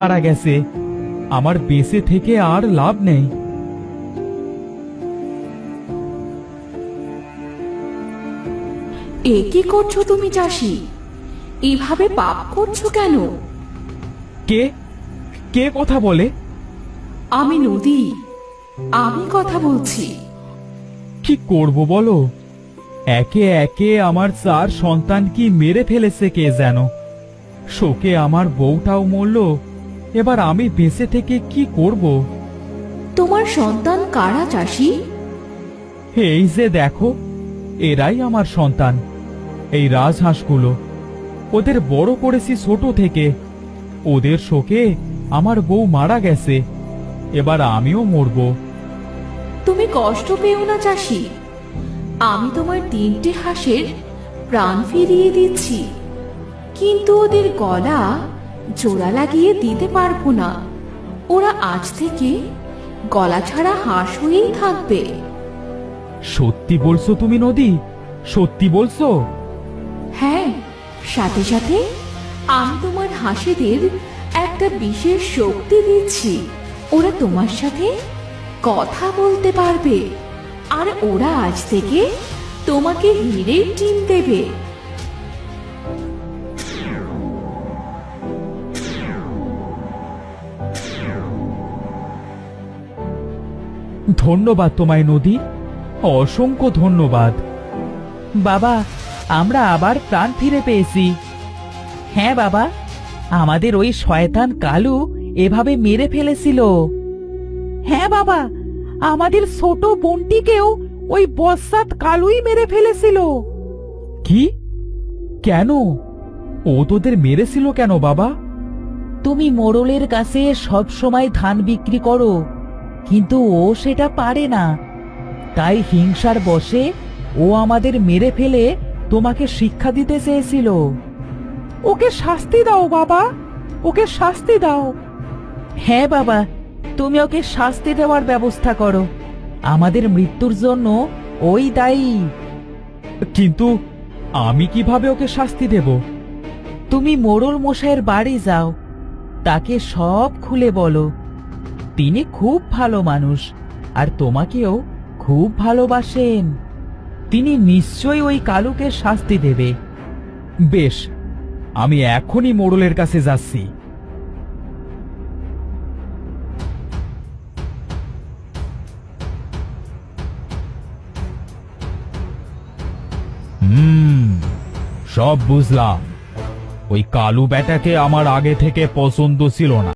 মারা গেছে। আমার বেঁচে থেকে আর লাভ নেই। এ কি করছো তুমি চাষি? এভাবে পাপ করছো কেন? কে কে কথা বলে? আমি নদী, আমি কথা বলছি। কি করব বলো? একে একে আমার 4 সন্তান কি মেরে ফেলেছে কে যেন। শোকে আমার বউটাও মরল। এবার আমি বেঁচে থেকে কি করব? তোমার সন্তান কারা চাষি? এই যে দেখো, এরাই আমার সন্তান। এই রাজহাঁসগুলো, ওদের বড় করেছি ছোট থেকে। ওদের শোকে আমার বউ মারা গেছে। এবার আমিও মরব। তুমি কষ্ট পেও না চাষি, আমি তোমার 3টে হাঁসের প্রাণ ফিরিয়ে দিচ্ছি, কিন্তু ওদের গলা জোড়া লাগিয়ে দিতে পারবো না। ওরা আজ থেকে গলা ছাড়া হাঁস হয়েই থাকবে। সত্যি বলছো তুমি নদী? সত্যি বলছো? হ্যাঁ, সাথে সাথে আমি তোমার হাঁসেদের একটা বিশেষ শক্তি দিচ্ছি। ওরা তোমার সাথে কথা বলতে পারবে, আর ওরা আজ থেকে তোমাকে হীরের ডিম দেবে। ধন্যবাদ তোমায় নদী, অসংখ্য ধন্যবাদ। বাবা, আমরা আবার প্রাণ ফিরে পেয়েছি। হ্যাঁ বাবা, আমাদের ওই শয়তান কালু এভাবে মেরে ফেলেছিল। হ্যাঁ বাবা, আমাদের ছোট বোনটিকেও ওই বস্তাত কালুই মেরে ফেলেছিল। কি? কেন? ও তোদের মেরেছিল কেন বাবা? তুমি মোড়লের কাছে সব সময় ধান বিক্রি করো, কিন্তু ও সেটা পারে না। তাই হিংসার বশে ও আমাদের মেরে ফেলে তোমাকে শিক্ষা দিতে চেয়েছিল। ওকে শাস্তি দাও বাবা, ওকে শাস্তি দাও। হ্যাঁ বাবা, তুমি ওকে শাস্তি দেওয়ার ব্যবস্থা করো। আমাদের মৃত্যুর জন্য ওই দায়ী। কিন্তু আমি কিভাবে ওকে শাস্তি দেব? তুমি মোড়ল মশাইয়ের বাড়ি যাও, তাকে সব খুলে বলো। তিনি খুব ভালো মানুষ, আর তোমাকেও খুব ভালোবাসেন। তিনি নিশ্চয়ই ওই কালুকে শাস্তি দেবে। বেশ, আমি এখনই মোড়লের কাছে যাচ্ছি। সব বুঝলাম। ওই কালু বেটাকে আমার আগে থেকে পছন্দ ছিল না।